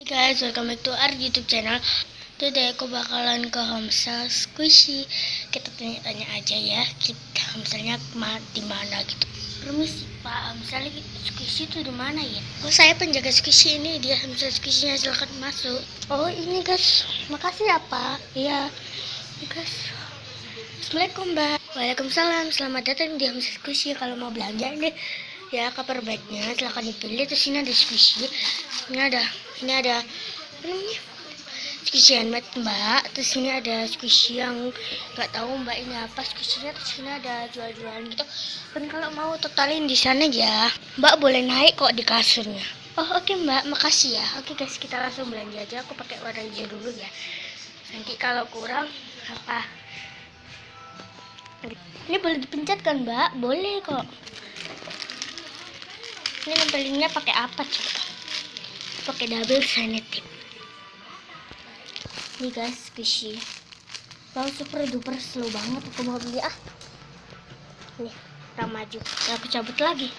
Guys, welcome back to our YouTube channel. Today aku bakalan ke Homestay Squishy. Kita tanya-tanya aja ya, kita homestaynya di mana gitu. Permisi Pak, Homestay Squishy itu di mana ya? Oh, saya penjaga Squishy ini, dia Homestay Squishy-nya, silakan masuk. Oh, ini guys, makasih ya Pak. Iya, guys. Assalamualaikum Mbak. Waalaikumsalam, selamat datang di Homestay Squishy. Kalau mau belanja ini ya kabar baiknya silahkan dipilih. Terus ini ada squishy, ini ada apa namanya, squishy handmade Mbak. Terus ini ada squishy yang nggak tahu Mbak ini apa squishy-nya. Terus ini ada jual-jualan gitu. Dan kalau mau totalin di sana ya Mbak boleh naik kok di kasurnya. Oh oke Mbak, makasih ya. Oke guys, kita langsung belanja aja. Aku pakai warna hijau dulu ya, nanti kalau kurang apa ini boleh dipencet kan Mbak? Boleh kok. Ini nempelinnya pakai apa coba? Pakai double shiny tip. Nih guys, squishy. Wow, super duper slow banget. Aku mau beli Nih, kita maju. Aku cabut lagi.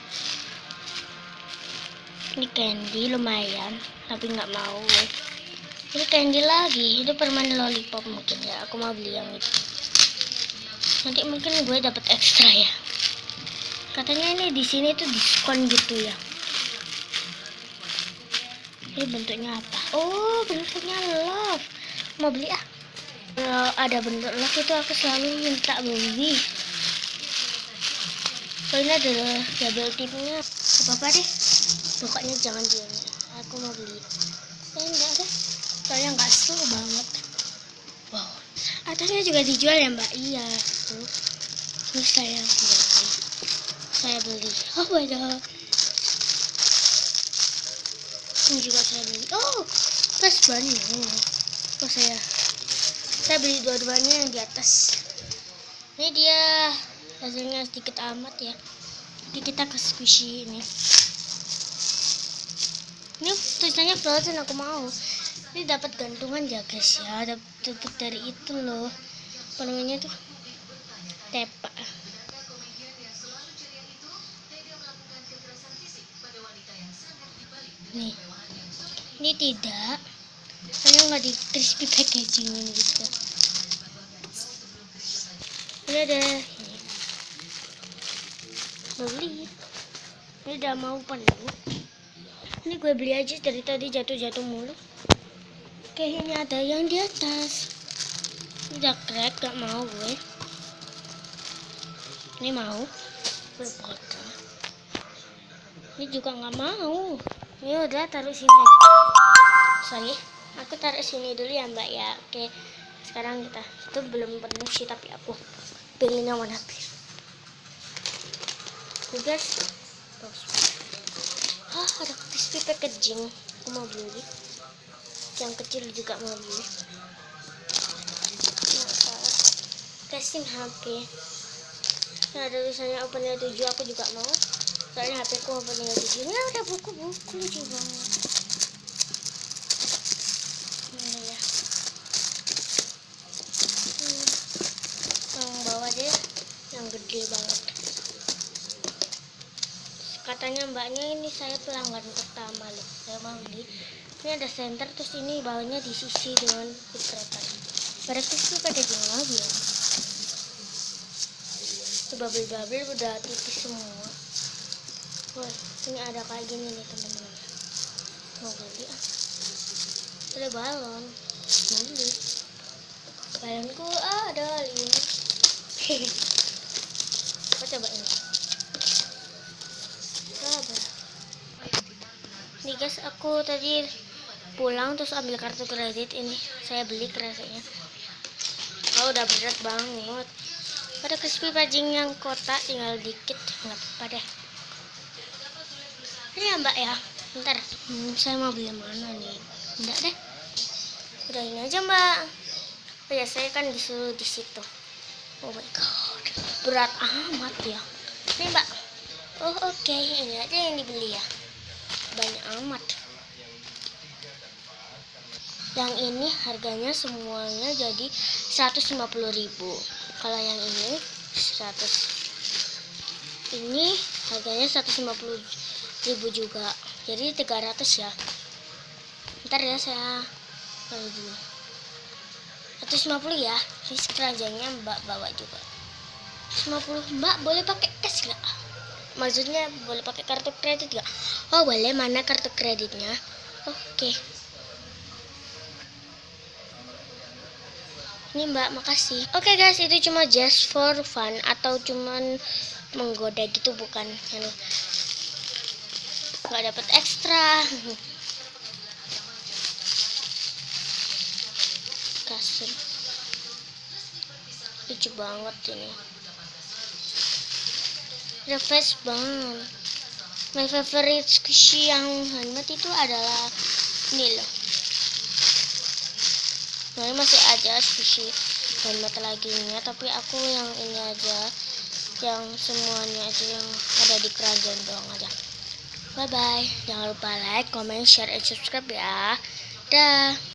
Ini candy lumayan, tapi nggak mau. Ini candy lagi. Itu permen lollipop mungkin ya. Aku mau beli yang itu. Nanti mungkin gue dapat ekstra ya. Katanya ini di sini tuh diskon gitu ya. Ini bentuknya apa? Oh, bentuknya love. Mau beli Kalau ada bentuk love itu aku selalu minta beli. So ini ada double tipnya. Apa deh. Pokoknya jangan diam. Aku mau beli. Enggak deh. Soalnya nggak slow banget. Wow. Atasnya juga dijual ya Mbak? Iya. Tuh. Terus saya beli. Oh my god. Ini juga saya beli. Oh, pas bannya. Oh saya beli dua-duanya yang di atas. Ini dia hasilnya sedikit amat ya. Jadi kita ke squishy ini. Ini tulisannya frozen, aku mau. Ini dapat gantungan ya guys ya. Dapat dari itu loh. Apa namanya tuh? Tepa. Nih, ini tidak, saya nggak di crispy packaging gitu. Ini ada beli, ini udah mau penuh. Ini gue beli aja dari tadi jatuh mulu. Kayaknya ada yang di atas. Ini udah crack, gak mau gue. Ini mau, gue potong. Ini juga nggak mau. Ini udah taruh sini aja. Sorry, aku taruh sini dulu ya Mbak ya. Oke, sekarang kita itu belum penuh sih, tapi aku pilih yang mana biru. Guys, ada crispy packaging. Aku mau beli. Yang kecil juga mau beli. Casing HP. Nah, ada tulisannya opennya 7, aku juga mau. Soalnya HP ku opennya 7. Ini ada buku-buku lucu banget. Ini ya. Yang bawah deh, yang gede banget. Katanya mbaknya ini saya pelanggan pertama loh. Saya mau beli. Ini ada center, terus ini bawahnya diisi dengan kereta. Berarti sih pada jengah ya. Bubble udah tipis semua. Wah, ini ada kayak gini nih teman-teman. Mau beli ada balon. Mau beli. Balonku ada 5. Apa coba ini? Sabar. Nih guys, aku tadi pulang terus ambil kartu kredit ini. Saya beli keretanya. Oh, udah berat banget. Ada crispy packaging yang kotak, tinggal dikit, nggak apa-apa deh. Ini ya Mbak ya, bentar. Saya mau beli mana nih? Enggak deh. Udah ini aja Mbak. Oh ya, saya kan disuruh di situ. Oh my god, berat amat ya. Ini Mbak. Oh oke, ini aja yang dibeli ya. Banyak amat. Yang ini harganya semuanya jadi 150.000. Kalau yang ini 100. Ini harganya 150.000 juga. Jadi 300 ya. Ntar ya saya taruh dulu. 150 ya. Ini keranjangnya Mbak bawa juga. 150. Mbak boleh pakai cash nggak? Maksudnya boleh pakai kartu kredit nggak? Oh boleh, mana kartu kreditnya? Oke. Ini Mbak, makasih. Oke guys, itu cuma just for fun atau cuman menggoda gitu, bukan nggak dapat ekstra. Kasur lucu banget ini, refresh banget. My favorite squishy yang handmade itu adalah ini loh. Nah, ini masih ada squishy handmade lagi nya, tapi aku yang ini aja, yang semuanya aja yang ada di keranjang doang aja. Bye bye, jangan lupa like, comment, share, and subscribe ya. Dah.